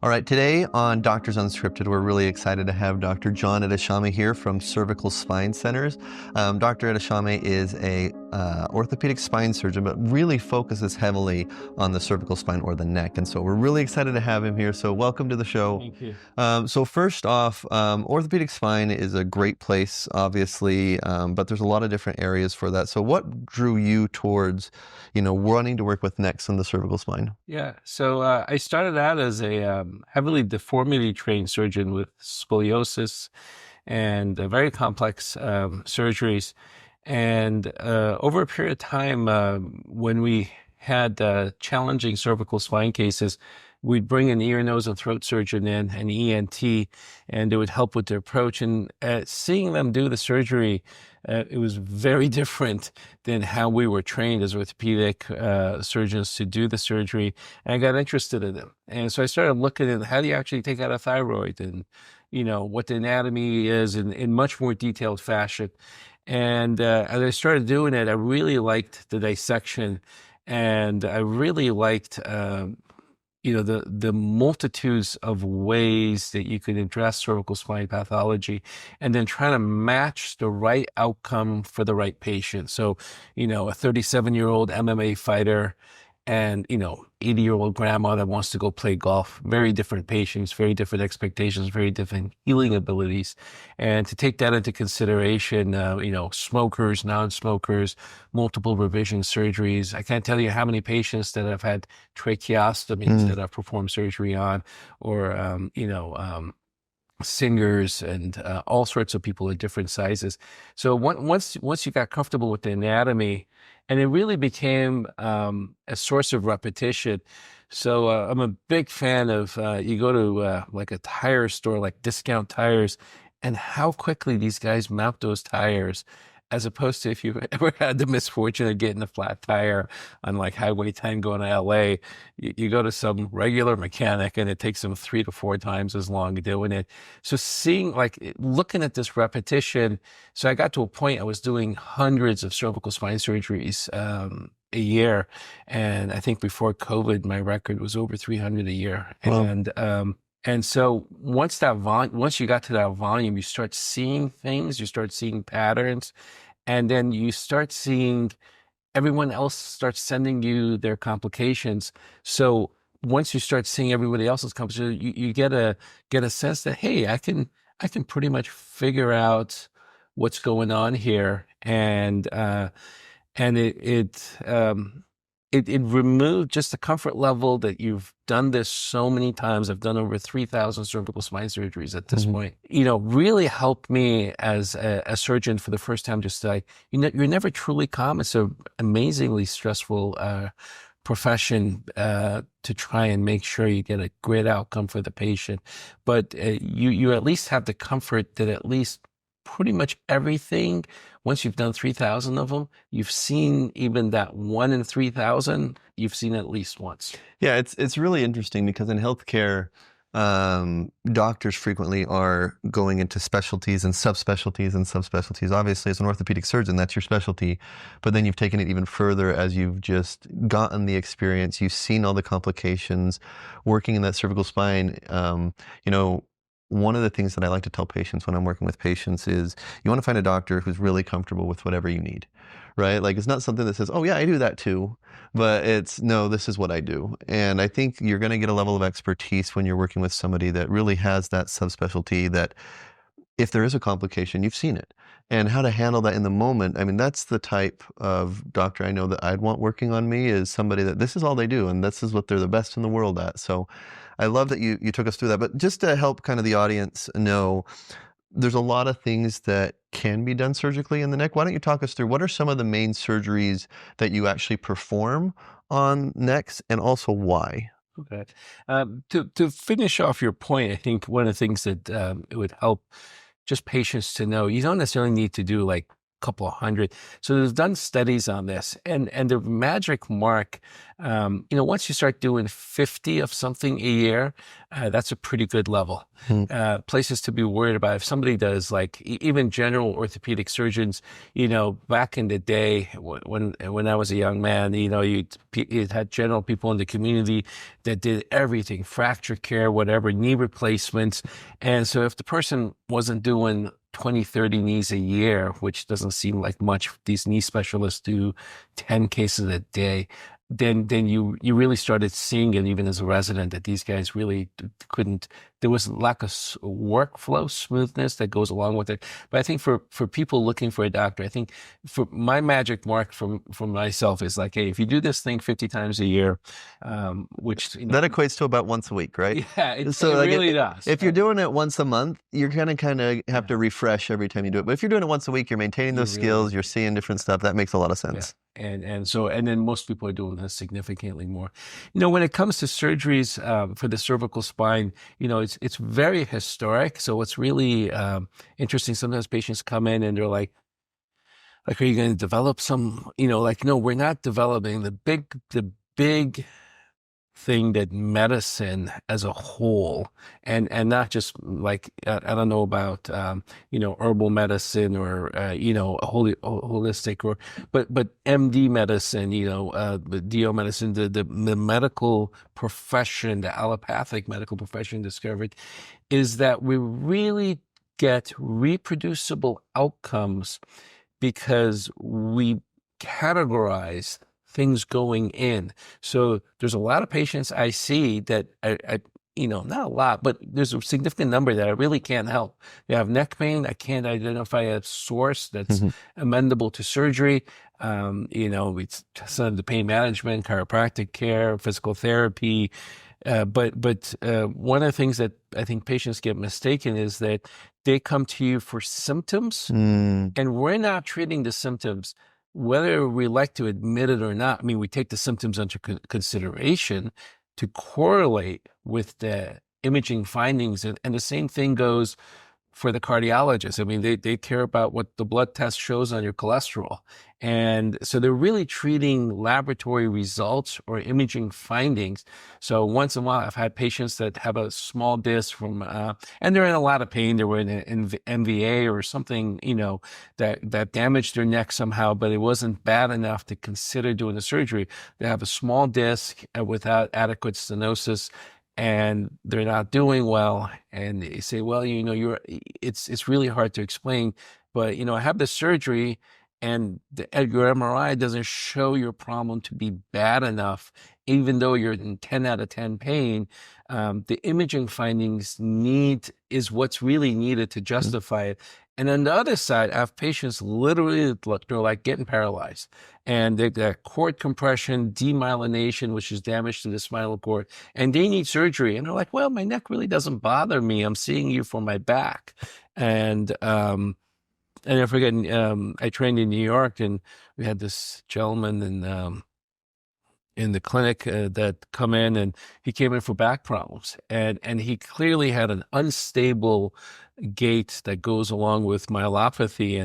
All right, today on Doctors Unscripted, we're really excited to have Dr. John Ehteshami here from Cervical Spine Centers. Dr. Ehteshami is a orthopedic spine surgeon, but really focuses heavily on the cervical spine or the neck. And so we're really excited to have him here. So welcome to the show. Thank you. So first off, orthopedic spine is a great place, obviously, but there's a lot of different areas for that. So what drew you towards, wanting to work with necks and the cervical spine? Yeah, so I started out as a heavily deformity trained surgeon with scoliosis and very complex surgeries. And over a period of time, when we had challenging cervical spine cases, we'd bring an ear, nose, and throat surgeon in, an ENT, and it would help with the approach. And seeing them do the surgery, it was very different than how we were trained as orthopedic surgeons to do the surgery. And I got interested in them. And so I started looking at how do you actually take out a thyroid and, what the anatomy is in much more detailed fashion. And as I started doing it, I really liked the dissection, and I really liked the multitudes of ways that you could address cervical spine pathology, and then trying to match the right outcome for the right patient. So, a 37-year-old MMA fighter and, 80-year-old grandma that wants to go play golf, very different patients, very different expectations, very different healing abilities. And to take that into consideration, smokers, non-smokers, multiple revision surgeries. I can't tell you how many patients that have had tracheostomies that I've performed surgery on, or, singers, and all sorts of people at different sizes. So once you got comfortable with the anatomy, and it really became a source of repetition. So I'm a big fan of you go to like a tire store, like Discount Tires, and how quickly these guys mount those tires, as opposed to if you've ever had the misfortune of getting a flat tire on like Highway 10 going to LA, you go to some regular mechanic and it takes them 3 to 4 times as long doing it. So looking at this repetition, so I got to a point I was doing hundreds of cervical spine surgeries a year. And I think before COVID, my record was over 300 a year. Wow. And so once you got to that volume, you start seeing things, you start seeing patterns, and then you start seeing everyone else starts sending you their complications. So once you start seeing everybody else's complications, you get a sense that, hey, I can pretty much figure out what's going on here. And it removed just the comfort level that you've done this so many times. I've done over 3,000 cervical spine surgeries at this point. Really helped me as a surgeon for the first time, just like, you're never truly calm. It's an amazingly stressful profession to try and make sure you get a great outcome for the patient. But you at least have the comfort that at least pretty much everything, once you've done 3,000 of them, you've seen even that 1 in 3,000, you've seen at least once. Yeah, it's really interesting because in healthcare, doctors frequently are going into specialties and subspecialties and subspecialties. Obviously, as an orthopedic surgeon, that's your specialty, but then you've taken it even further as you've just gotten the experience. You've seen all the complications working in that cervical spine. One of the things that I like to tell patients when I'm working with patients is you want to find a doctor who's really comfortable with whatever you need, right? Like, it's not something that says, oh yeah, I do that too, but it's, no, this is what I do. And I think you're going to get a level of expertise when you're working with somebody that really has that subspecialty, that if there is a complication, you've seen it. And how to handle that in the moment. I mean, that's the type of doctor I know that I'd want working on me, is somebody that this is all they do and this is what they're the best in the world at. So I love that you took us through that. But just to help kind of the audience know, there's a lot of things that can be done surgically in the neck. Why don't you talk us through what are some of the main surgeries that you actually perform on necks, and also why? Okay. To finish off your point, I think one of the things that it would help just patients to know, you don't necessarily need to do like couple of hundred. So they've done studies on this, and the magic mark, once you start doing 50 of something a year, that's a pretty good level. Places to be worried about, if somebody does, like even general orthopedic surgeons, back in the day when I was a young man, you had general people in the community that did everything, fracture care, whatever, knee replacements. And so if the person wasn't doing 20, 30 knees a year, which doesn't seem like much, these knee specialists do 10 cases a day, then you really started seeing it even as a resident, that these guys really couldn't, there was lack of workflow smoothness that goes along with it. But I think for people looking for a doctor, I think for my magic mark from myself is like, hey, if you do this thing 50 times a year, which that equates to about once a week, right? Yeah, it like really does. If you're doing it once a month, you're gonna kind of have to refresh every time you do it. But if you're doing it once a week, you're maintaining those skills, you're seeing different stuff. That makes a lot of sense. And then most people are doing this significantly more. When it comes to surgeries for the cervical spine, it's very historic. So what's really interesting, sometimes patients come in and they're like, are you going to develop some, no, we're not developing the big thing that medicine as a whole, and not just like, I don't know about, herbal medicine or, holistic, but MD medicine, the DO medicine, the medical profession, the allopathic medical profession discovered is that we really get reproducible outcomes because we categorize things going in. So there's a lot of patients I see that I not a lot, but there's a significant number that I really can't help. They have neck pain. I can't identify a source that's amenable to surgery. It's some of the pain management, chiropractic care, physical therapy. But one of the things that I think patients get mistaken is that they come to you for symptoms, and we're not treating the symptoms. Whether we like to admit it or not, I mean, we take the symptoms under consideration to correlate with the imaging findings. And the same thing goes for the cardiologist. I mean, they care about what the blood test shows on your cholesterol. And so they're really treating laboratory results or imaging findings. So once in a while, I've had patients that have a small disc from, and they're in a lot of pain. They were in an MVA or something, that damaged their neck somehow, but it wasn't bad enough to consider doing the surgery. They have a small disc without adequate stenosis, and they're not doing well. And they say, well, it's really hard to explain, but, I have this surgery and your MRI doesn't show your problem to be bad enough, even though you're in 10 out of 10 pain. The imaging findings is what's really needed to justify it. And on the other side, I have patients literally, they're like getting paralyzed, and they've got cord compression, demyelination, which is damage to the spinal cord, and they need surgery. And they're like, well, my neck really doesn't bother me. I'm seeing you for my back. And I forget, I trained in New York, and we had this gentleman in the clinic that come in, and he came in for back problems, and he clearly had an unstable gait that goes along with myelopathy,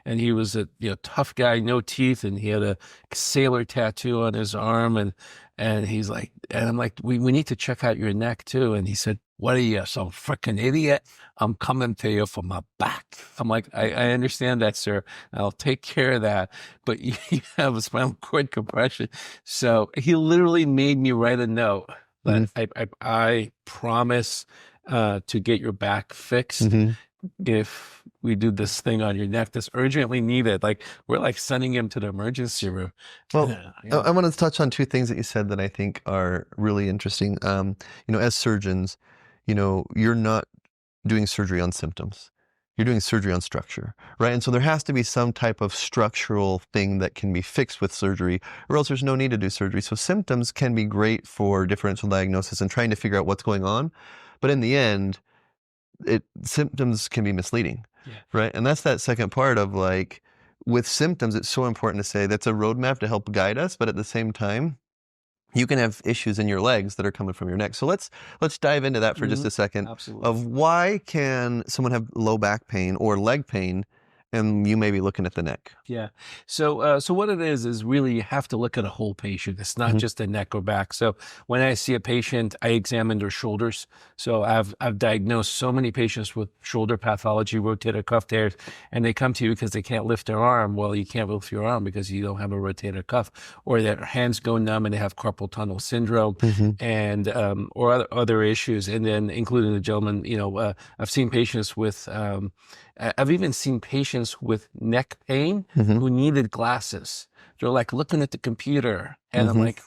and he was a tough guy, no teeth, and he had a sailor tattoo on his arm, and he's like, and I'm like, we need to check out your neck too. And he said, what are you, some freaking idiot? I'm coming to you for my back. I'm like, I understand that, sir. I'll take care of that. But you have a spinal cord compression. So he literally made me write a note that I promise to get your back fixed if we do this thing on your neck that's urgently needed. Like, we're like sending him to the emergency room. Well, I want to touch on two things that you said that I think are really interesting. As surgeons, you're not doing surgery on symptoms. You're doing surgery on structure, right? And so there has to be some type of structural thing that can be fixed with surgery, or else there's no need to do surgery. So symptoms can be great for differential diagnosis and trying to figure out what's going on. But in the end, symptoms can be misleading, right? And that's that second part of, like, with symptoms, it's so important to say that's a roadmap to help guide us, but at the same time, you can have issues in your legs that are coming from your neck. So let's dive into that for just a second. Absolutely. Of why can someone have low back pain or leg pain and you may be looking at the neck. Yeah. So what it is really you have to look at a whole patient. It's not just the neck or back. So when I see a patient, I examine their shoulders. So I've diagnosed so many patients with shoulder pathology, rotator cuff tears, and they come to you because they can't lift their arm. Well, you can't lift your arm because you don't have a rotator cuff, or their hands go numb and they have carpal tunnel syndrome, and or other issues. And then including the gentleman, I've seen patients with I've even seen patients with neck pain who needed glasses. They're like looking at the computer, and I'm like,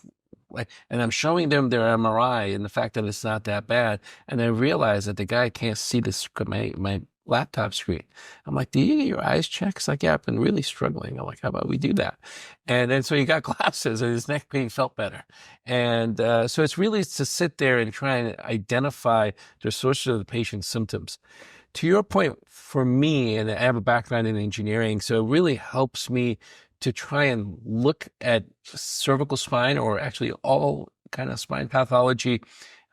and I'm showing them their MRI and the fact that it's not that bad. And I realize that the guy can't see this my laptop screen. I'm like, do you get your eyes checked? It's like, yeah, I've been really struggling. I'm like, how about we do that? And then so he got glasses, and his neck pain felt better. And so it's really to sit there and try and identify the source of the patient's symptoms. To your point, for me, and I have a background in engineering, so it really helps me to try and look at cervical spine, or actually all kind of spine pathology,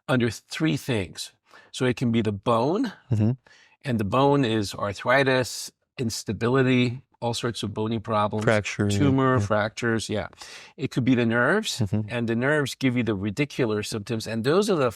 under three things. So it can be the bone, and the bone is arthritis, instability, all sorts of bony problems, Fracture, tumor, fractures. Yeah. It could be the nerves, and the nerves give you the radicular symptoms. And those are the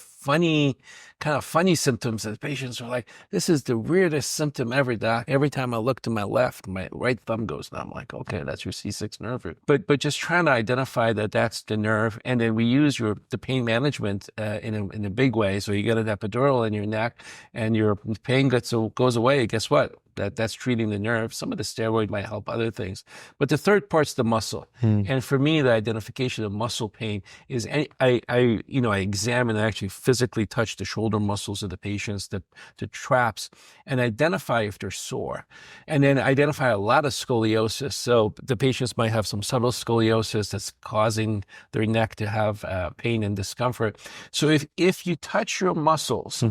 kind of funny symptoms that patients are like, this is the weirdest symptom ever, doc. Every time I look to my left, my right thumb goes numb. I'm like, okay, that's your C6 nerve root. But just trying to identify that that's the nerve. And then we use the pain management in a big way. So you get an epidural in your neck and your pain goes away. Guess what? That's treating the nerve. Some of the steroid might help other things. But the third part's the muscle. And for me, the identification of muscle pain is I examine and actually physically touch the shoulder muscles of the patients, the traps, and identify if they're sore. And then identify a lot of scoliosis. So the patients might have some subtle scoliosis that's causing their neck to have pain and discomfort. So if you touch your muscles,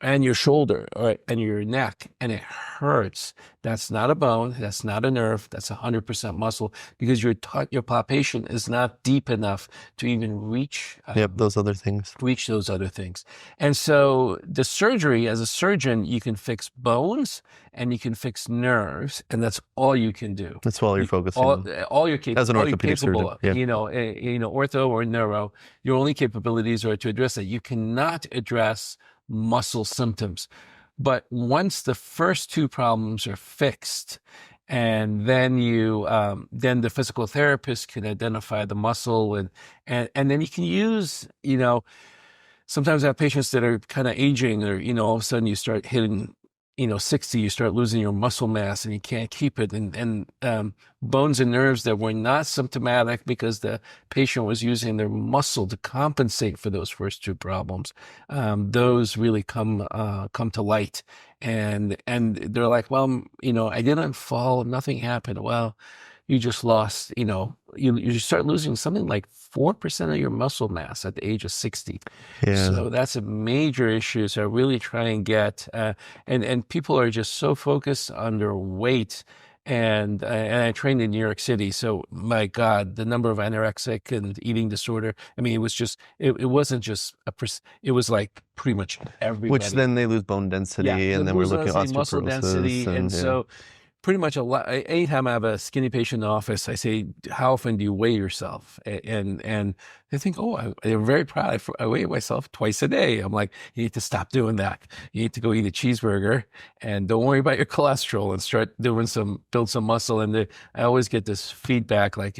and your shoulder and your neck, and it hurts, that's not a bone, that's not a nerve, that's 100% muscle, because your palpation is not deep enough to even reach those other things. And so the surgery, as a surgeon, you can fix bones and you can fix nerves, and that's all you can do. That's all you're focusing on. All you're capable, as an orthopedic surgeon. Of. Ortho or neuro, your only capabilities are to address that. You cannot address muscle symptoms. But once the first two problems are fixed, and then then the physical therapist can identify the muscle, and then you can use, sometimes I have patients that are kind of aging, or, all of a sudden you start hitting 60, you start losing your muscle mass and you can't keep it. And bones and nerves that were not symptomatic because the patient was using their muscle to compensate for those first two problems, those really come to light. And they're like, well, I didn't fall, nothing happened. Well, you just lost, you start losing something like 4% of your muscle mass at the age of 60. Yeah. So that's a major issue. So I really try and get, and people are just so focused on their weight. And I trained in New York City. So my God, the number of anorexic and eating disorder. I mean, it was just, it wasn't just it was like pretty much everybody. Which then they lose bone density, and then we're looking at muscle density. And so pretty much anytime I have a skinny patient in the office, I say, how often do you weigh yourself? And they think, they're very proud. I weigh myself twice a day. I'm like, you need to stop doing that. You need to go eat a cheeseburger and don't worry about your cholesterol and start build some muscle. And I always get this feedback like,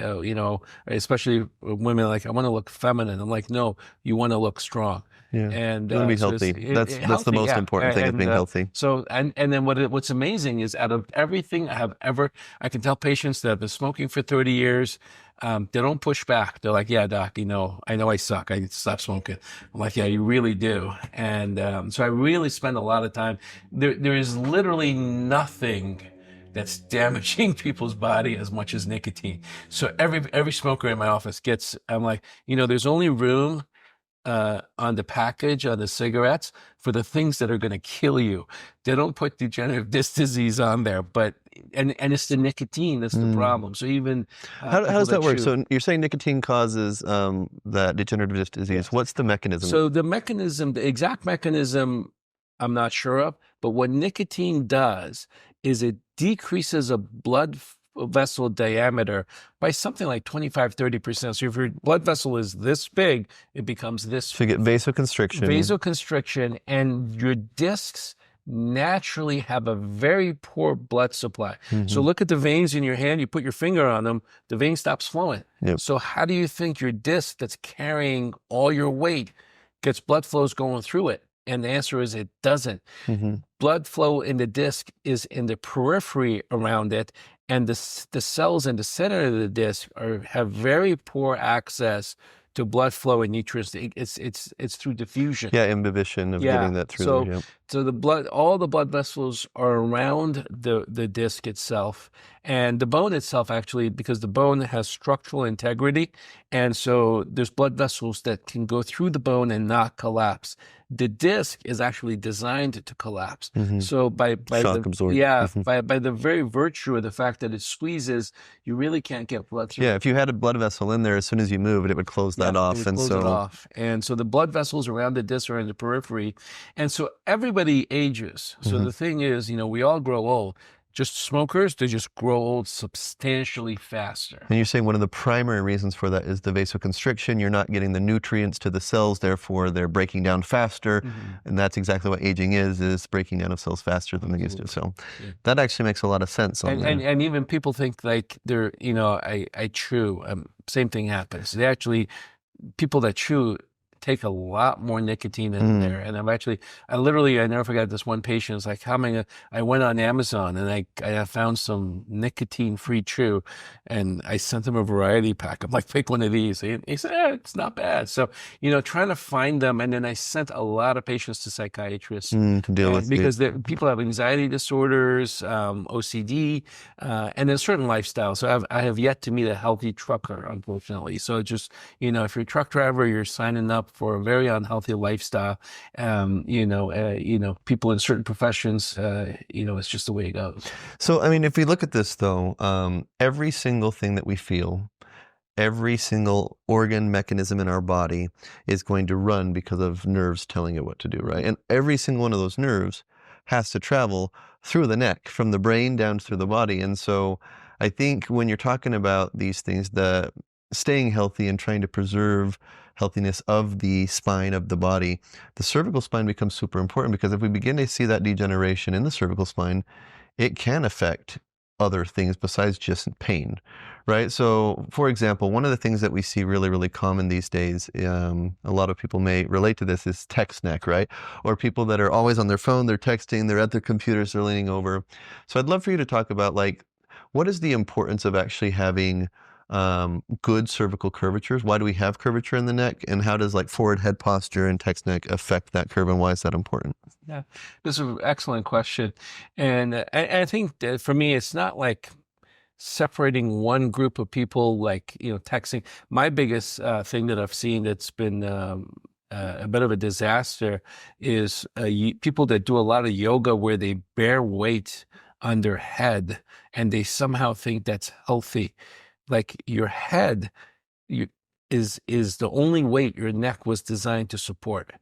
especially women, like, I want to look feminine. I'm like, no, you want to look strong. Yeah, and you want to be healthy. That's the most important thing, is being healthy. So, and then what's amazing is, out of everything I can tell patients that have been smoking for 30 years, they don't push back. They're like, yeah, doc, I know I suck. I need to stop smoking. I'm like, yeah, you really do. And so I really spend a lot of time. There is literally nothing that's damaging people's body as much as nicotine. So every smoker in my office I'm like, there's only room on the package, on the cigarettes, for the things that are going to kill you. They don't put degenerative disc disease on there, and it's the nicotine that's the problem. So even how does that work? So you're saying nicotine causes that degenerative disc disease. Yes. What's the mechanism? So the exact mechanism, I'm not sure of, but what nicotine does is it decreases a blood vessel diameter by something like 25-30%. So if your blood vessel is this big, it becomes this. So you get vasoconstriction. Vasoconstriction, and your discs naturally have a very poor blood supply. So look at the veins in your hand. You put your finger on them, the vein stops flowing. Yep. So how do you think your disc that's carrying all your weight gets blood flows going through it? And the answer is it doesn't. Blood flow in the disc is in the periphery around it, and the cells in the center of the disc have very poor access to blood flow and nutrients. It's through diffusion. Yeah, imbibition of getting that through there. Yep. So all the blood vessels are around the disc itself, and the bone itself, actually, because the bone has structural integrity, and so there's blood vessels that can go through the bone and not collapse. The disc is actually designed to collapse. So by shock absorb. by the very virtue of the fact that it squeezes, you really can't get blood through. Yeah, if you had a blood vessel in there, as soon as you move it, it would close that off. It would close it off. And so the blood vessels around the disc are in the periphery. And so everybody ages. So the thing is, we all grow old. Just smokers, they just grow old substantially faster. And you're saying one of the primary reasons for that is the vasoconstriction. You're not getting the nutrients to the cells, therefore they're breaking down faster. And that's exactly what aging is breaking down of cells faster than they used to. So that actually makes a lot of sense. And even people think like they're, I chew. Same thing happens. People that chew take a lot more nicotine in there. And I never forgot this one patient. It's like, I went on Amazon and I found some nicotine-free chew, and I sent him a variety pack. I'm like, pick one of these. He said, it's not bad. So, trying to find them. And then I sent a lot of patients to psychiatrists to deal with because people have anxiety disorders, OCD, and then certain lifestyles. So I have yet to meet a healthy trucker, unfortunately. So just, if you're a truck driver, you're signing up for a very unhealthy lifestyle. People in certain professions, it's just the way it goes. So, if we look at this though, every single thing that we feel, every single organ mechanism in our body is going to run because of nerves telling it what to do, right? And every single one of those nerves has to travel through the neck, from the brain down through the body. And so I think when you're talking about these things, the staying healthy and trying to preserve healthiness of the spine, of the body, the cervical spine becomes super important, because if we begin to see that degeneration in the cervical spine, it can affect other things besides just pain, right? So, for example, one of the things that we see really, really common these days, a lot of people may relate to this, is text neck, right? Or people that are always on their phone, they're texting, they're at their computers, they're leaning over. So I'd love for you to talk about, what is the importance of actually having good cervical curvatures? Why do we have curvature in the neck? And how does forward head posture and text neck affect that curve, and why is that important? Yeah, this is an excellent question. And I think that for me, it's not like separating one group of people, texting. My biggest thing that I've seen that's been a bit of a disaster is people that do a lot of yoga where they bear weight on their head and they somehow think that's healthy. Like your head is the only weight your neck was designed to support.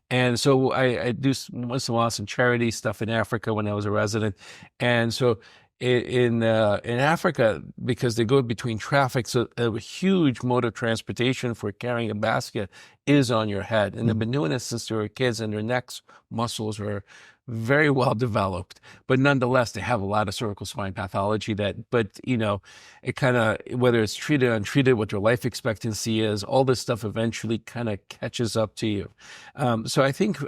And so I do once in a while some charity stuff in Africa when I was a resident. And so in Africa, because they go between traffic, so a huge mode of transportation for carrying a basket is on your head. And they've been doing this since they were kids, and their necks muscles are very well developed, but nonetheless, they have a lot of cervical spine pathology but it kind of, whether it's treated or untreated, what your life expectancy is, all this stuff eventually kind of catches up to you. So I think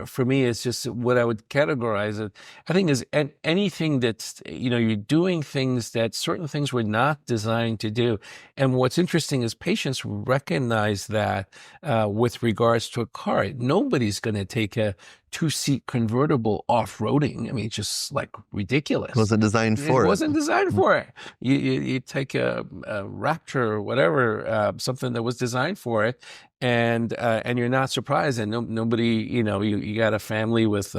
for me, it's just what I would categorize it. I think is anything that's, you're doing things that certain things were not designed to do. And what's interesting is patients recognize that with regards to a car. Nobody's going to take a two-seat convertible off-roading. I mean, it's just ridiculous. It wasn't designed for it. It wasn't designed for it. You take a Raptor or whatever, something that was designed for it, and you're not surprised. And nobody, you got a family with,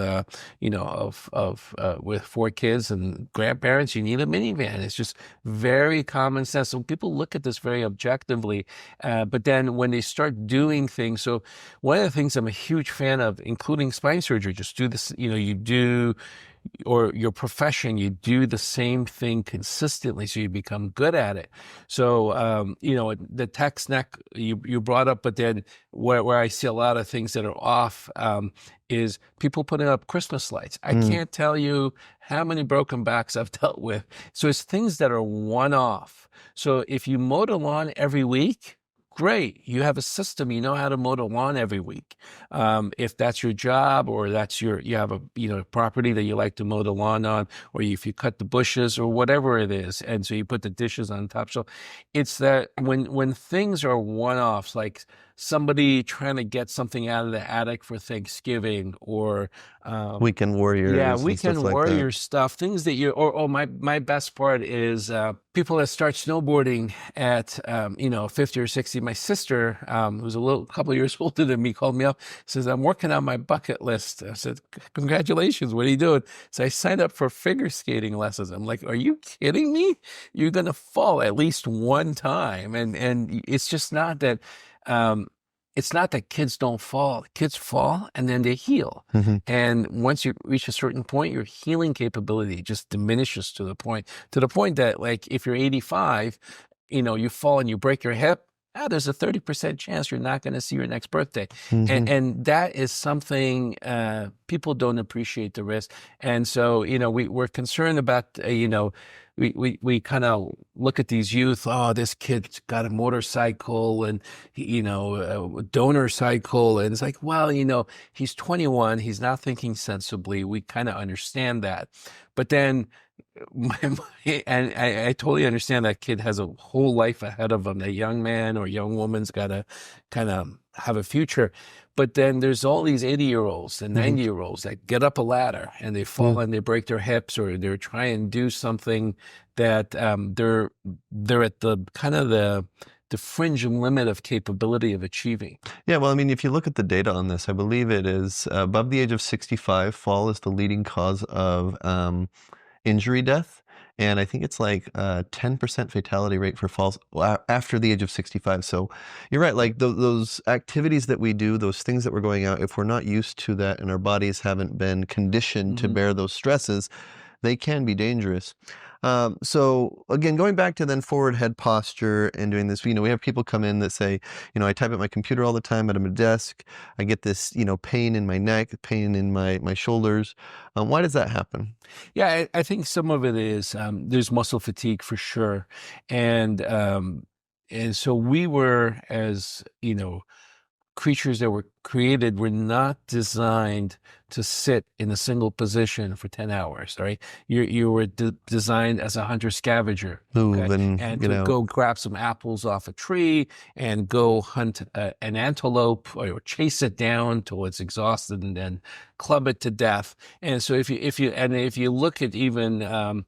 with 4 kids and grandparents. You need a minivan. It's just very common sense. So people look at this very objectively, but then when they start doing things, so one of the things I'm a huge fan of, including spine surgery, just do this, you do, or your profession, you do the same thing consistently so you become good at it. So, the text neck you brought up, but then where I see a lot of things that are off is people putting up Christmas lights. I can't tell you how many broken backs I've dealt with. So it's things that are one-off. So if you mow the lawn every week, great. You have a system. You know how to mow the lawn every week. If that's your job, or you have a property that you like to mow the lawn on, or if you cut the bushes or whatever it is, and so you put the dishes on top. So it's that when things are one-offs, like somebody trying to get something out of the attic for Thanksgiving, or Weekend warriors and weekend stuff like that. warrior stuff, things that or my best part is people that start snowboarding at 50 or 60. My sister, who's a couple of years older than me, called me up, says, I'm working on my bucket list. I said, congratulations, what are you doing? So I signed up for figure skating lessons. I'm like, are you kidding me? You're gonna fall at least one time. And it's just not that it's not that kids don't fall. Kids fall and then they heal. And once you reach a certain point, your healing capability just diminishes to the point that, like, if you're 85, you fall and you break your hip, there's a 30% chance you're not going to see your next birthday. And that is something people don't appreciate the risk. And so, we're concerned about, we kind of look at these youth. Oh, this kid's got a motorcycle and, a donor cycle. And it's like, well, he's 21. He's not thinking sensibly. We kind of understand that. But then, and I totally understand that kid has a whole life ahead of him. That young man or young woman's got to kind of have a future. But then there's all these 80-year-olds and 90-year-olds that get up a ladder and they fall and they break their hips, or they're trying to do something that they're at the kind of the fringe limit of capability of achieving. Yeah, well, I mean, if you look at the data on this, I believe it is above the age of 65, fall is the leading cause of injury death. And I think it's like a 10% fatality rate for falls after the age of 65. So you're right, like those activities that we do, those things that we're going out, if we're not used to that and our bodies haven't been conditioned to bear those stresses, they can be dangerous. So again, going back to then forward head posture and doing this, we have people come in that say, I type at my computer all the time at my desk. I get this, pain in my neck, pain in my shoulders. Why does that happen? Yeah, I think some of it is there's muscle fatigue for sure. And so we were, as creatures that were created, were not designed to sit in a single position for 10 hours, right? You were designed as a hunter-scavenger. Move and to go grab some apples off a tree and go hunt an antelope, or chase it down till it's exhausted and then club it to death. And so if you look at even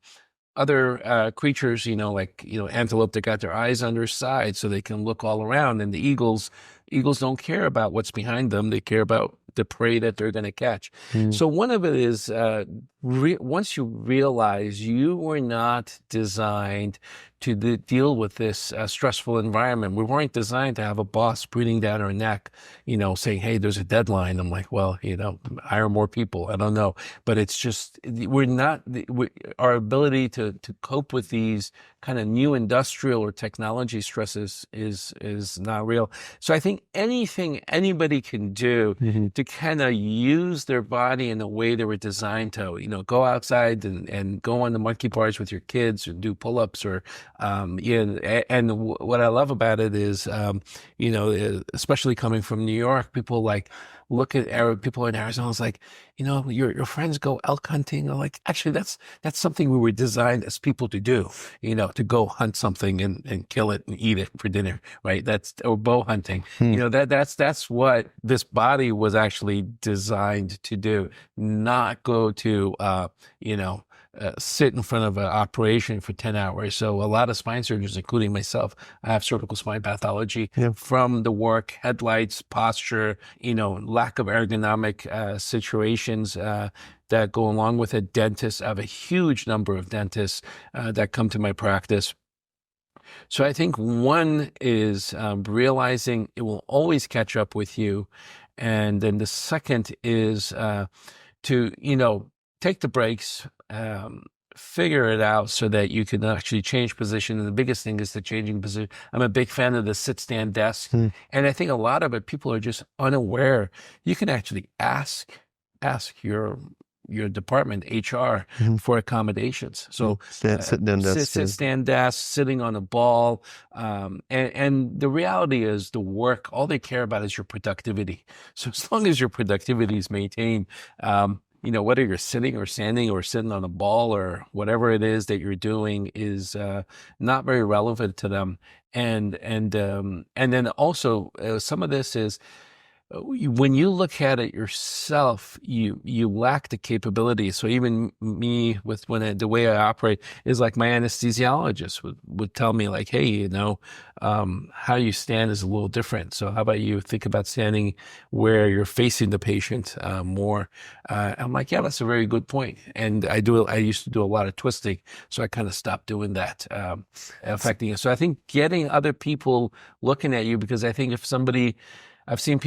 other creatures, like antelope that got their eyes on their side so they can look all around, and the eagles don't care about what's behind them. They care about the prey that they're going to catch. So one of it is once you realize you were not designed to deal with this stressful environment. We weren't designed to have a boss breathing down our neck, saying, hey, there's a deadline. I'm like, well, hire more people. I don't know. But it's just, our ability to cope with these kind of new industrial or technology stresses is not real. So I think anything anybody can do to kind of use their body in the way they were designed to, go outside and go on the monkey bars with your kids, or do pull-ups, or and what I love about it is, especially coming from New York, people like look at Arab people in Arizona. It's like, your friends go elk hunting. I'm like, actually, that's something we were designed as people to do. To go hunt something and kill it and eat it for dinner, right? Or bow hunting. That's what this body was actually designed to do. Not go to sit in front of an operation for 10 hours. So a lot of spine surgeons, including myself, I have cervical spine pathology from the work, headlights, posture, lack of ergonomic situations that go along with it. Dentists, I have a huge number of dentists that come to my practice. So I think one is realizing it will always catch up with you. And then the second is to, take the breaks, figure it out so that you can actually change position. And the biggest thing is the changing position. I'm a big fan of the sit stand desk. Hmm. And I think a lot of it, people are just unaware. You can actually ask your department, HR, Mhm. for accommodations. So Sit down desk. sit stand desk, sitting on a ball. And the reality is the work, all they care about is your productivity. So as long as your productivity is maintained, whether you're sitting or standing or sitting on a ball or whatever it is that you're doing is not very relevant to them. And then also some of this is when you look at it yourself, you lack the capability. So even me, with the way I operate is like my anesthesiologist would tell me like, hey, how you stand is a little different. So how about you think about standing where you're facing the patient more? I'm like, yeah, that's a very good point. And I used to do a lot of twisting, so I kind of stopped doing that, affecting it. So I think getting other people looking at you, because I think if I've seen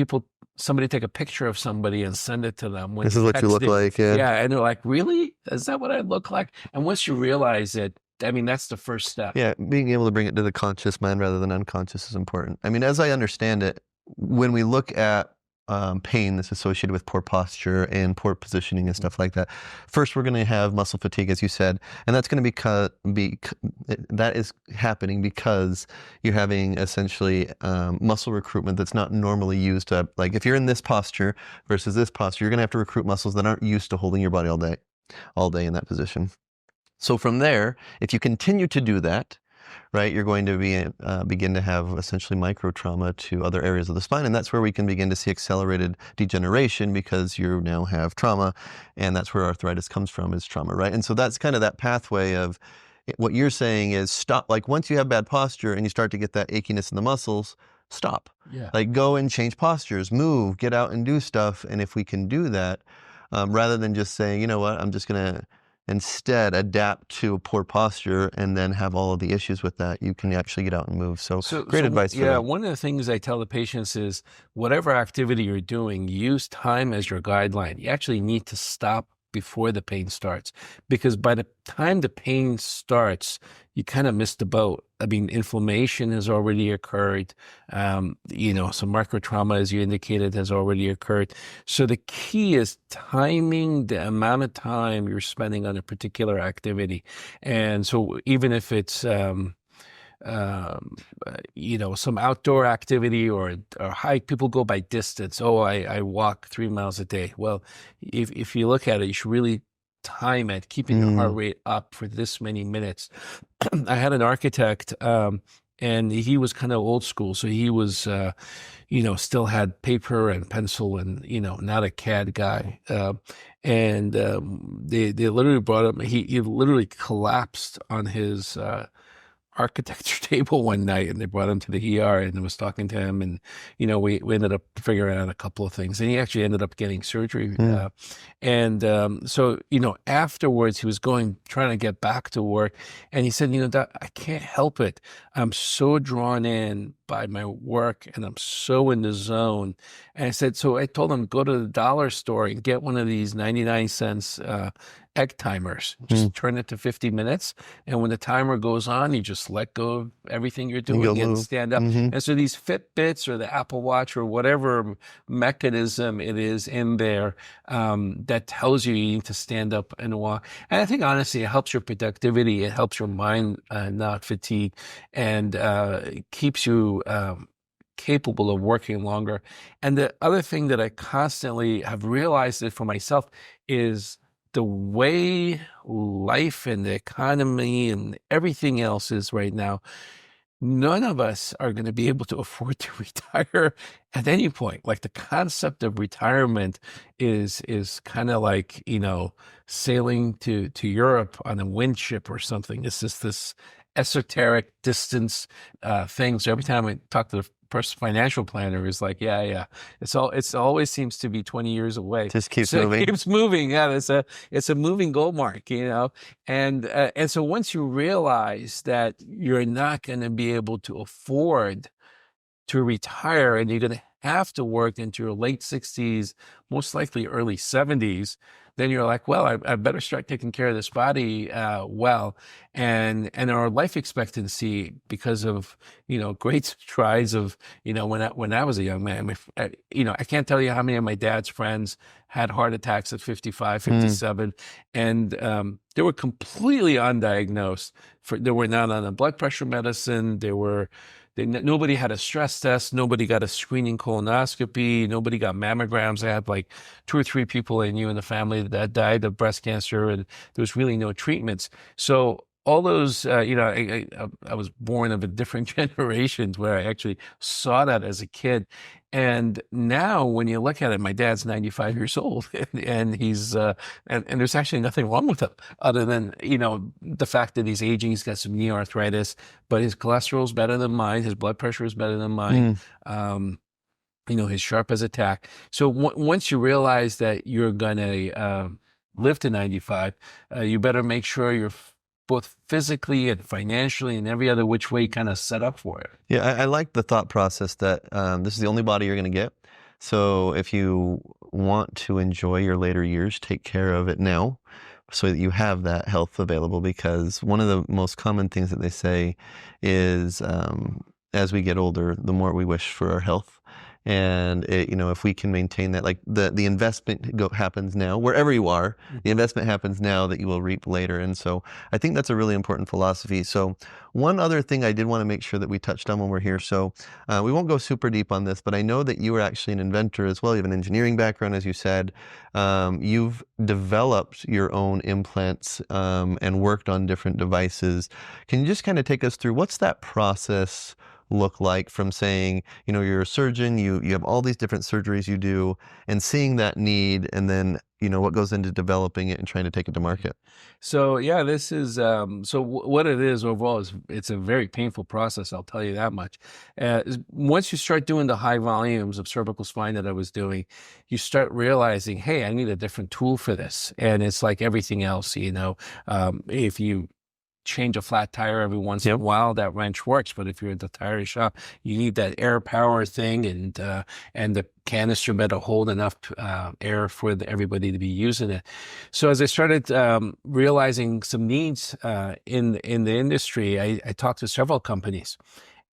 somebody take a picture of somebody and send it to them. This is what you look like, yeah. Yeah, and they're like, really? Is that what I look like? And once you realize it, I mean, that's the first step. Yeah, being able to bring it to the conscious mind rather than unconscious is important. I mean, as I understand it, when we look at pain that's associated with poor posture and poor positioning and stuff like that, first we're going to have muscle fatigue, as you said, and that's going to that is happening because you're having essentially muscle recruitment that's not normally used to, like if you're in this posture versus this posture, you're going to have to recruit muscles that aren't used to holding your body all day in that position. So from there, if you continue to do that, right, you're going to begin to have essentially micro trauma to other areas of the spine, and that's where we can begin to see accelerated degeneration because you now have trauma, and that's where arthritis comes from, is trauma, right? And so that's kind of that pathway of what you're saying is stop. Like once you have bad posture and you start to get that achiness in the muscles, stop. Yeah. Like go and change postures, move, get out and do stuff, and if we can do that, rather than just saying, you know what, I'm just gonna instead adapt to a poor posture and then have all of the issues with that, you can actually get out and move. So great advice for that. One of the things I tell the patients is whatever activity you're doing, use time as your guideline. You actually need to stop before the pain starts, because by the time the pain starts, you kind of missed the boat. I mean, inflammation has already occurred. Some microtrauma, as you indicated, has already occurred. So the key is timing the amount of time you're spending on a particular activity. And so even if it's some outdoor activity or hike, people go by distance. Oh, I walk 3 miles a day. Well, if you look at it, you should really time it, keeping your heart rate up for this many minutes. I had an architect, and he was kind of old school. So he was, still had paper and pencil and, not a CAD guy. They literally brought him, he literally collapsed on his architecture table one night, and they brought him to the ER and was talking to him, and we ended up figuring out a couple of things, and he actually ended up getting surgery. So afterwards he was trying to get back to work, and he said, Doc, I can't help it. I'm so drawn in by my work and I'm so in the zone. And I said, so I told him, go to the dollar store and get one of these 99 cents egg timers. Just turn it to 50 minutes. And when the timer goes on, you just let go of everything you're doing and stand up. And so these Fitbits or the Apple Watch or whatever mechanism it is in there that tells you need to stand up and walk. And I think honestly, it helps your productivity. It helps your mind not fatigue, and keeps you capable of working longer. And the other thing that I constantly have realized it for myself is the way life and the economy and everything else is right now. None of us are going to be able to afford to retire at any point. Like the concept of retirement is kind of like, sailing to Europe on a wind ship or something. It's just this esoteric distance thing. So every time I talk to the financial planner, is like, yeah, it's always seems to be 20 years away. Just keeps moving. It keeps moving. Yeah, it's a moving goal mark, and so once you realize that you're not going to be able to afford to retire, and you're going to have to work into your late 60s, most likely early 70s, then you're like, well, I better start taking care of this body well. And our life expectancy, because of, great strides of, when I was a young man, I can't tell you how many of my dad's friends had heart attacks at 55, 57, and they were completely undiagnosed. They were not on a blood pressure medicine. Nobody had a stress test. Nobody got a screening colonoscopy. Nobody got mammograms. I had like 2 or 3 people I knew in the family that died of breast cancer, and there was really no treatments. So all those, I was born of a different generation where I actually saw that as a kid. And now when you look at it, my dad's 95 years old and he's, and there's actually nothing wrong with him other than, the fact that he's aging. He's got some knee arthritis, but his cholesterol is better than mine. His blood pressure is better than mine. He's sharp as a tack. So once you realize that you're going to live to 95, you better make sure you're both physically and financially and every other which way kind of set up for it. Yeah, I like the thought process that this is the only body you're going to get. So if you want to enjoy your later years, take care of it now so that you have that health available. Because one of the most common things that they say is as we get older, the more we wish for our health. And if we can maintain that, like the investment happens now, wherever you are, the investment happens now that you will reap later. And so I think that's a really important philosophy. So one other thing I did want to make sure that we touched on when we're here. So we won't go super deep on this, but I know that you are actually an inventor as well. You have an engineering background, as you said. You've developed your own implants and worked on different devices. Can you just kind of take us through what's that process look like from saying, you're a surgeon, you have all these different surgeries you do, and seeing that need, and then, what goes into developing it and trying to take it to market? So yeah, this is what it is overall is it's a very painful process. I'll tell you that much. Once you start doing the high volumes of cervical spine that I was doing, you start realizing, hey, I need a different tool for this. And it's like everything else, if you change a flat tire every once in a while, that wrench works. But if you're at the tire shop, you need that air power thing, and the canister better hold enough air for everybody to be using it. So as I started realizing some needs in the industry, I talked to several companies.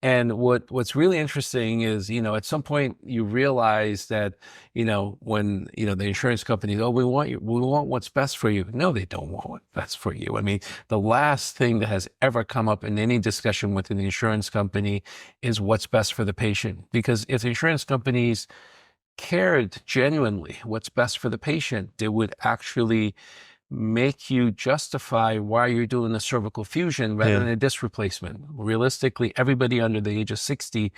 And what's really interesting is, at some point you realize that, when, the insurance companies, oh, we want what's best for you. No, they don't want what's best for you. I mean, the last thing that has ever come up in any discussion with an insurance company is what's best for the patient. Because if the insurance companies cared genuinely what's best for the patient, they would actually make you justify why you're doing a cervical fusion rather than a disc replacement. Realistically, everybody under the age of 60,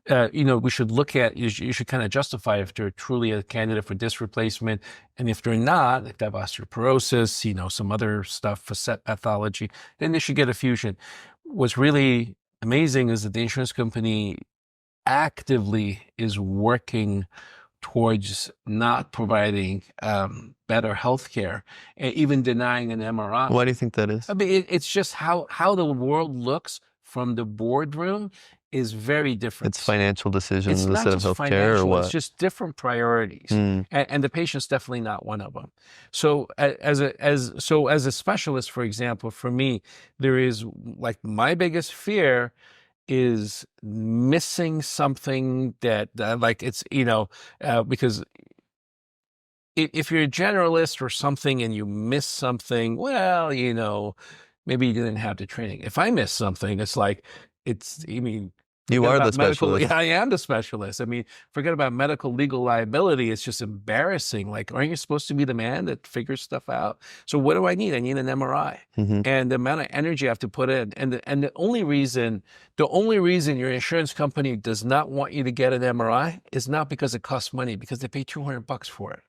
we should look at, you should kind of justify if they're truly a candidate for disc replacement. And if they're not, if they have osteoporosis, some other stuff, facet pathology, then they should get a fusion. What's really amazing is that the insurance company actively is working towards not providing better health care, and even denying an MRI. Why do you think that is? I mean, it's just how the world looks from the boardroom is very different. It's financial decisions It's not instead of just healthcare, or what? It's just different priorities, and the patient's definitely not one of them. So as a specialist, for example, for me, there is like my biggest fear is missing something that like it's, because if you're a generalist or something and you miss something, well, maybe you didn't have the training. If I miss something, it's like, you are the specialist. Yeah, I am the specialist. I mean, forget about medical legal liability. It's just embarrassing. Like, aren't you supposed to be the man that figures stuff out? So what do I need? I need an MRI. And the amount of energy I have to put in. And the only reason your insurance company does not want you to get an MRI is not because it costs money, because they pay $200 for it.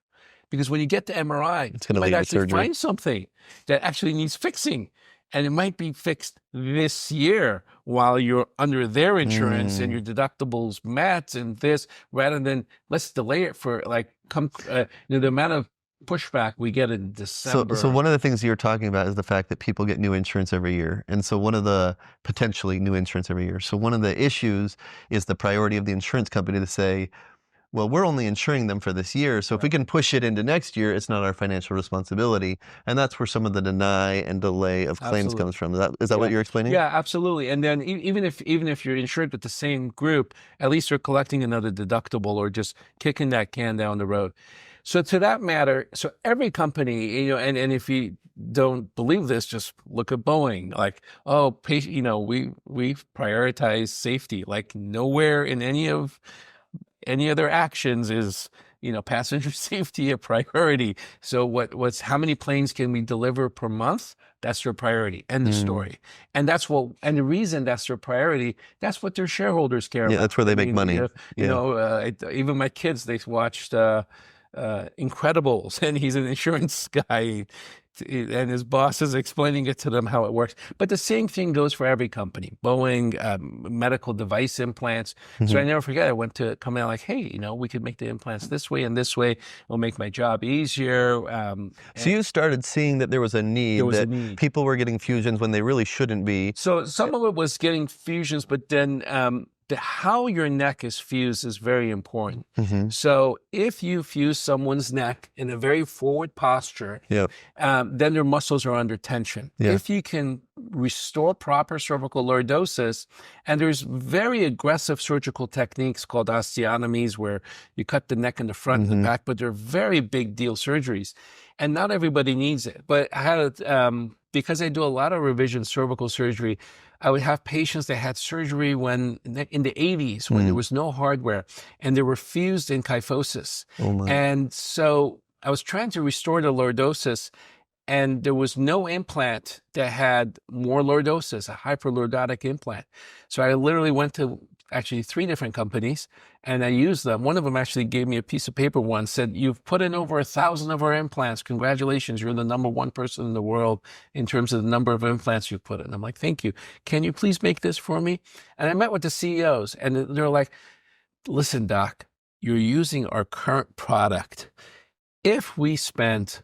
Because when you get the MRI, it's going to you might lead to actually surgery. find something that actually needs fixing. And it might be fixed this year while you're under their insurance and your deductibles met and this, rather than let's delay it for the amount of pushback we get in December. So one of the things you're talking about is the fact that people get new insurance every year. And so potentially new insurance every year. So one of the issues is the priority of the insurance company to say, well, we're only insuring them for this year. So if we can push it into next year, it's not our financial responsibility. And that's where some of the deny and delay of claims Absolutely. comes from. Is that what you're explaining? Yeah, absolutely. And then even if you're insured with the same group, at least you're collecting another deductible or just kicking that can down the road. So to that matter, so every company, and if you don't believe this, just look at Boeing. Like, oh, we prioritize safety. Like nowhere in any other actions is passenger safety a priority. So how many planes can we deliver per month? That's their priority. End of story. And the reason that's their priority, that's what their shareholders care about. Yeah, that's where they make money. Even my kids, they watched Incredibles, and he's an insurance guy, and his boss is explaining it to them how it works. But the same thing goes for every company. Boeing, medical device implants. So I never forget, I went to come out like, hey, we could make the implants this way and this way. It'll make my job easier. So you started seeing that there was a need, people were getting fusions when they really shouldn't be. So some of it was getting fusions, but then how your neck is fused is very important. So if you fuse someone's neck in a very forward posture, then their muscles are under tension. If you can restore proper cervical lordosis, and there's very aggressive surgical techniques called osteotomies where you cut the neck in the front and the back, but they're very big deal surgeries. And not everybody needs it. But I had, because I do a lot of revision cervical surgery, I would have patients that had surgery in the 80s when there was no hardware, and they were fused in kyphosis. And so I was trying to restore the lordosis, and there was no implant that had more lordosis, a hyperlordotic implant. So I literally went to actually 3 different companies, and I used them. One of them actually gave me a piece of paper once, said, you've put in over 1,000 of our implants. Congratulations, you're the #1 person in the world in terms of the number of implants you've put in. I'm like, thank you. Can you please make this for me? And I met with the CEOs, and they're like, listen, doc, you're using our current product. If we spent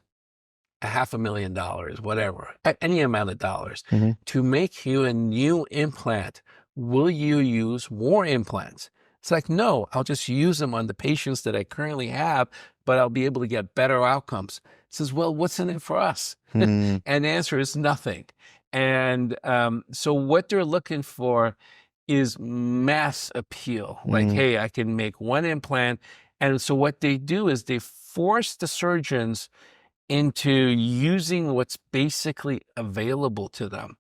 $500,000, whatever, any amount of dollars, to make you a new implant, will you use more implants? It's like, no, I'll just use them on the patients that I currently have, but I'll be able to get better outcomes. It says, well, what's in it for us? And the answer is nothing. And so what they're looking for is mass appeal. Like, hey, I can make one implant. And so what they do is they force the surgeons into using what's basically available to them.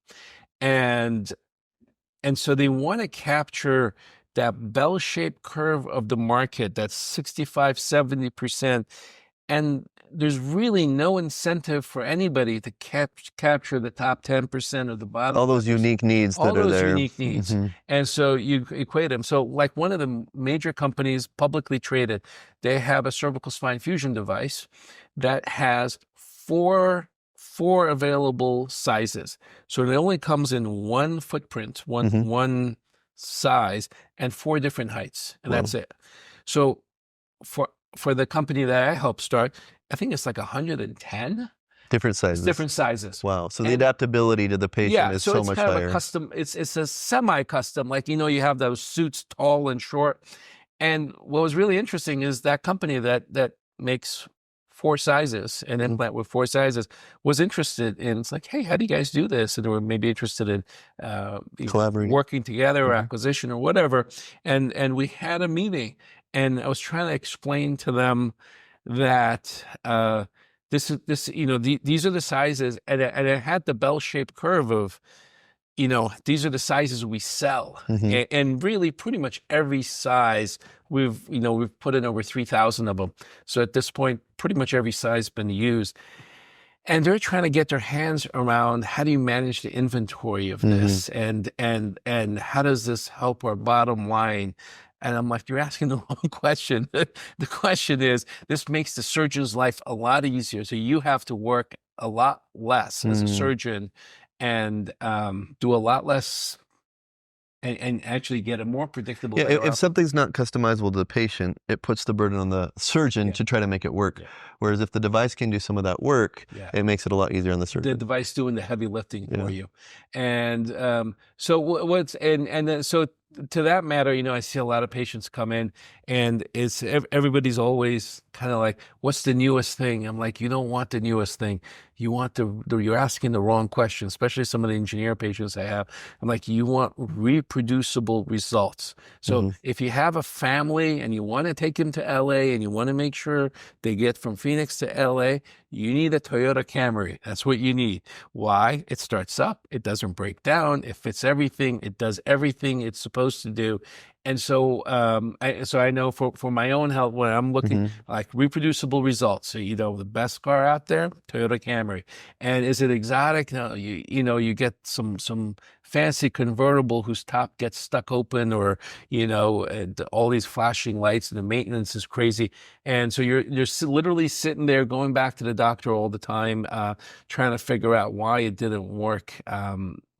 And so they want to capture that bell-shaped curve of the market, that's 65, 70%. And there's really no incentive for anybody to capture the top 10% of the bottom. All those unique needs that are there. All those unique needs. And so you equate them. So like one of the major companies, publicly traded, they have a cervical spine fusion device that has four available sizes. So it only comes in one footprint, one size, and 4 different heights, and that's it. So for the company that I helped start, I think it's like 110 different sizes. Different sizes. Wow. So the adaptability to the patient is so much higher. Yeah, so it's kind of a custom. It's a semi-custom. Like, you have those suits, tall and short. And what was really interesting is that company that makes 4 sizes, an implant with 4 sizes, was interested in, it's like, hey, how do you guys do this? And they were maybe interested in collaborating, working together, or acquisition or whatever. And we had a meeting, and I was trying to explain to them that these are the sizes, and it had the bell-shaped curve of, these are the sizes we sell. And really pretty much every size we've put in over 3,000 of them. So at this point, pretty much every size has been used. And they're trying to get their hands around, how do you manage the inventory of this? And how does this help our bottom line? And I'm like, you're asking the wrong question. The question is, this makes the surgeon's life a lot easier. So you have to work a lot less as a surgeon, and do a lot less, and actually get a more predictable. Yeah, if something's not customizable to the patient, it puts the burden on the surgeon to try to make it work. Whereas if the device can do some of that work, it makes it a lot easier on the surgeon. The device doing the heavy lifting for you. And so then to that matter, I see a lot of patients come in, and everybody's always kind of like, what's the newest thing? I'm like, you don't want the newest thing. You want you're asking the wrong question, especially some of the engineer patients I have. I'm like, you want reproducible results. So Hmm. if you have a family and you want to take them to LA and you want to make sure they get from Phoenix to LA, you need a Toyota Camry. That's what you need. Why? It starts up, it doesn't break down, it fits everything, it does everything it's supposed to do. And so, I know for my own health, when I'm looking Hmm. like reproducible results, so the best car out there, Toyota Camry. And is it exotic? No, you get some fancy convertible whose top gets stuck open, or and all these flashing lights, and the maintenance is crazy. And so you're literally sitting there going back to the doctor all the time, trying to figure out why it didn't work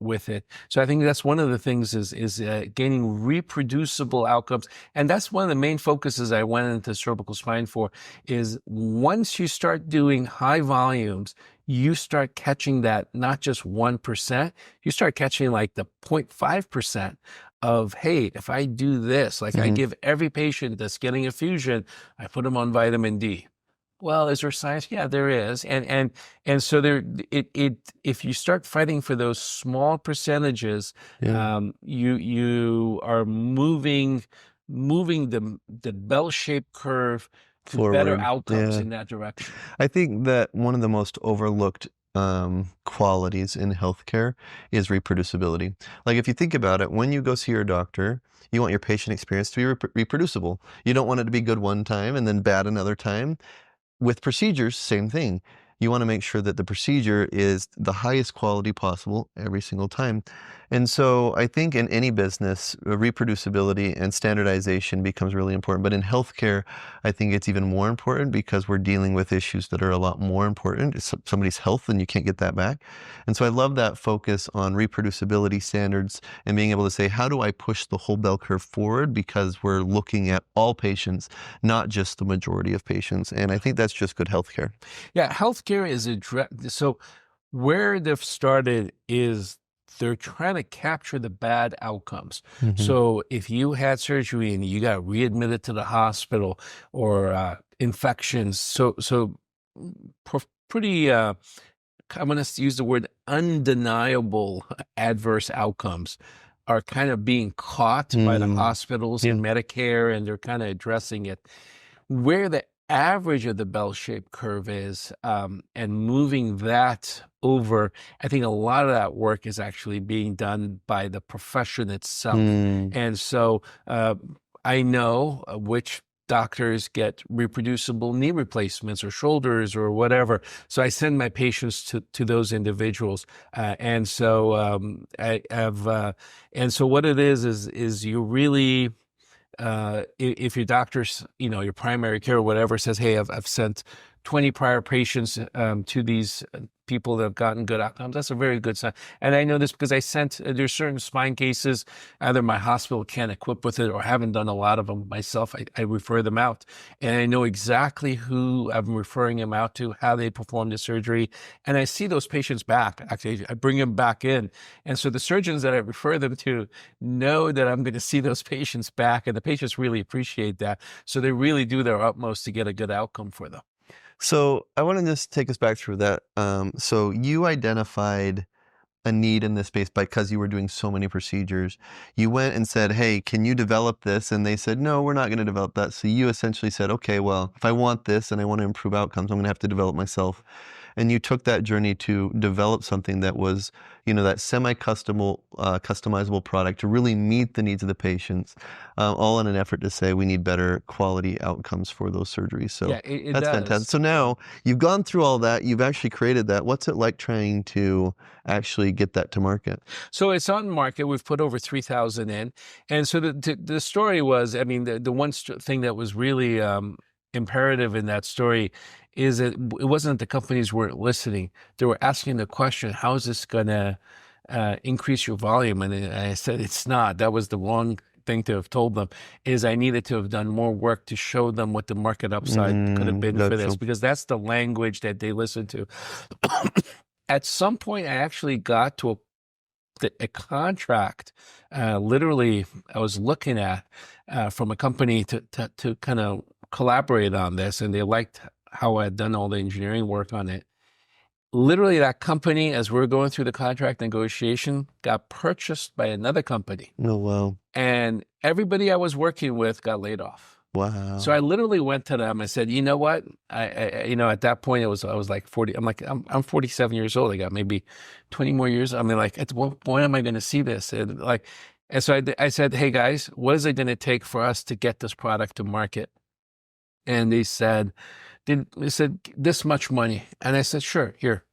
with it. So I think that's one of the things is gaining reproducible outcomes, and that's one of the main focuses I went into cervical spine for. Is once you start doing high volumes, you start catching that not just 1%, you start catching like the 0.5% of, hey, if I do this, like I Hmm. give every patient that's getting a fusion, I put them on vitamin D. Well, is there science? Yeah, there is. And so if you start fighting for those small percentages, Yeah. you are moving the bell-shaped curve to better Forward. outcomes Yeah. in that direction. I think that one of the most overlooked qualities in healthcare is reproducibility. Like if you think about it, when you go see your doctor, you want your patient experience to be reproducible. You don't want it to be good one time and then bad another time. With procedures, same thing. You want to make sure that the procedure is the highest quality possible every single time. And so I think in any business, reproducibility and standardization becomes really important. But in healthcare, I think it's even more important because we're dealing with issues that are a lot more important. It's somebody's health, and you can't get that back. And so I love that focus on reproducibility standards and being able to say, how do I push the whole bell curve forward? Because we're looking at all patients, not just the majority of patients. And I think that's just good healthcare. Yeah, healthcare is so where they've started is they're trying to capture the bad outcomes. Hmm. So if you had surgery and you got readmitted to the hospital, or infections, pretty I'm going to use the word undeniable adverse outcomes are kind of being caught by the Mm. hospitals Yeah. and Medicare, and they're kind of addressing it. Where the average of the bell-shaped curve is, and moving that over, I think a lot of that work is actually being done by the profession itself. Mm. And so I know which doctors get reproducible knee replacements or shoulders or whatever. So I send my patients to those individuals. And so I have, and so what it is you really, if your doctor's, your primary care or whatever says, hey, I've sent 20 prior patients to these people that have gotten good outcomes, that's a very good sign. And I know this because there's certain spine cases, either my hospital can't equip with it or haven't done a lot of them myself. I refer them out, and I know exactly who I'm referring them out to, how they perform the surgery. And I see those patients back. Actually, I bring them back in. And so the surgeons that I refer them to know that I'm going to see those patients back, and the patients really appreciate that. So they really do their utmost to get a good outcome for them. So I want to just take us back through that. So you identified a need in this space because you were doing so many procedures. You went and said, hey, can you develop this? And they said, no, we're not going to develop that. So you essentially said, okay, well, if I want this and I want to improve outcomes, I'm going to have to develop myself. And you took that journey to develop something that was, that customizable product to really meet the needs of the patients, all in an effort to say we need better quality outcomes for those surgeries. So Yeah, it that's fantastic. does. So now you've gone through all that, you've actually created that. What's it like trying to actually get that to market? So it's on the market. We've put over 3,000 in. And so the story was, I mean, the one thing that was really imperative in that story is that it wasn't that the companies weren't listening. They were asking the question, how is this going to increase your volume? And I said, it's not. That was the wrong thing to have told them. Is I needed to have done more work to show them what the market upside could have been for this, Gotcha. because that's the language that they listen to. At some point, I actually got to a contract, literally, I was looking at from a company to kind of collaborate on this, and they liked how I had done all the engineering work on it. Literally, that company, as we were going through the contract negotiation, got purchased by another company, Oh, wow. and everybody I was working with got laid off. Wow. So I literally went to them. I said, you know what? At that point, I was like 40. I'm 47 years old. I got maybe 20 more years. I mean, like, at what point am I going to see this? And so I said, hey guys, what is it going to take for us to get this product to market? And they said, this much money. And I said, sure, here.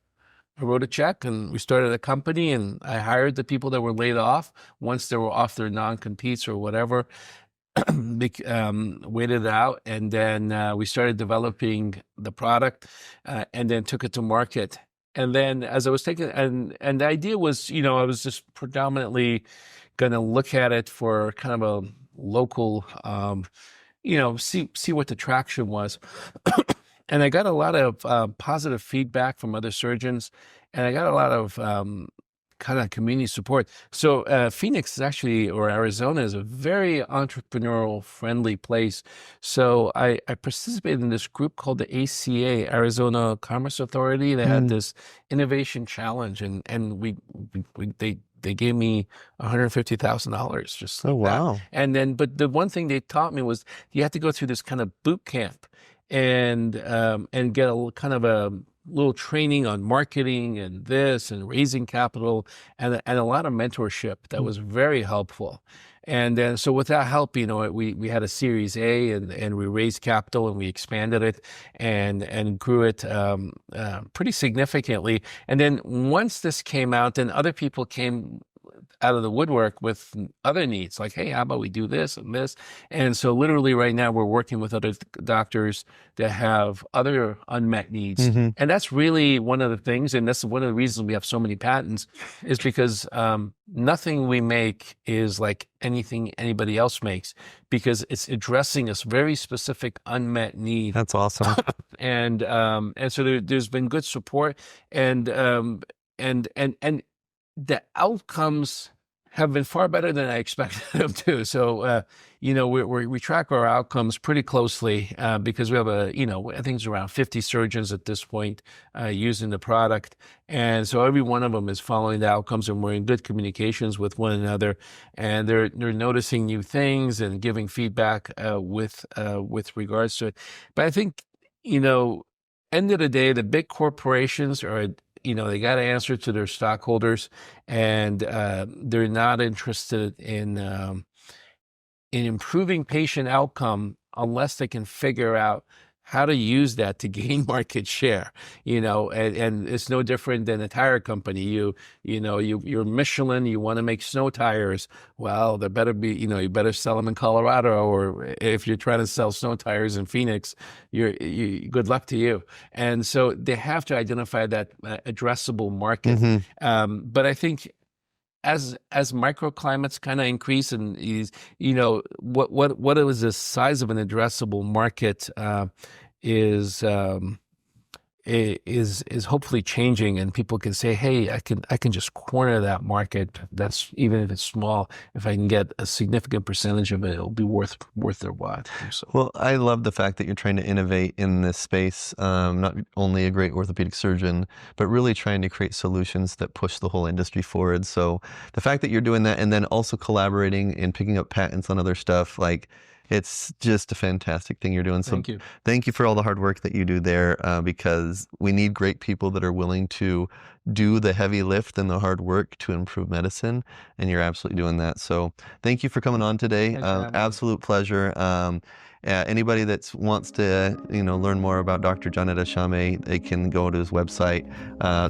I wrote a check and we started a company, and I hired the people that were laid off once they were off their non-competes or whatever. Waited out, and then we started developing the product, and then took it to market. And then as I was taking, and the idea was, I was just predominantly going to look at it for kind of a local, see what the traction was. And I got a lot of positive feedback from other surgeons, and I got a lot of kind of community support. So Phoenix is actually, or Arizona, is a very entrepreneurial friendly place. So I participated in this group called the ACA, Arizona Commerce Authority. They had this innovation challenge, and they gave me $150,000 just. Oh, wow. And then, but the one thing they taught me was you have to go through this kind of boot camp and get a kind of a little training on marketing and this and raising capital, and a lot of mentorship that was very helpful. And then, so with that help, we had a Series A, and we raised capital, and we expanded it and grew it pretty significantly. And then once this came out, then other people came out of the woodwork with other needs, like, hey, how about we do this and this? And so literally right now we're working with other doctors that have other unmet needs. And that's really one of the things, and that's one of the reasons we have so many patents, is because nothing we make is like anything anybody else makes, because it's addressing a very specific unmet need. That's awesome. And so there's been good support, and the outcomes have been far better than I expected them to. So, we track our outcomes pretty closely because we have I think it's around 50 surgeons at this point using the product. And so every one of them is following the outcomes, and we're in good communications with one another. And they're noticing new things and giving feedback with regards to it. But I think, end of the day, the big corporations are, they got to answer to their stockholders, and they're not interested in improving patient outcome unless they can figure out how to use that to gain market share. And it's no different than a tire company. You're Michelin, you want to make snow tires. Well, there better be, you better sell them in Colorado, or if you're trying to sell snow tires in Phoenix, good luck to you. And so they have to identify that addressable market. But I think as microclimates kind of increase, and what is the size of an addressable market is hopefully changing, and people can say, hey, I can just corner that market. That's, even if it's small, if I can get a significant percentage of it, it'll be worth their while. So. Well, I love the fact that you're trying to innovate in this space. Not only a great orthopedic surgeon, but really trying to create solutions that push the whole industry forward. So the fact that you're doing that, and then also collaborating and picking up patents on other stuff, like, it's just a fantastic thing you're doing. So Thank you. Thank you for all the hard work that you do there, because we need great people that are willing to do the heavy lift and the hard work to improve medicine, and you're absolutely doing that. So thank you for coming on today. Absolute pleasure. Anybody that wants to learn more about Dr. John Ehteshami, they can go to his website,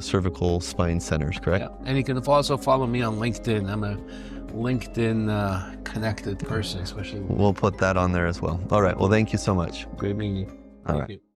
Cervical Spine Centers, correct? Yeah. And you can also follow me on LinkedIn. I'm a LinkedIn connected person, especially. We'll put that on there as well. All right. Well, thank you so much. Great meeting you. All right. Thank you.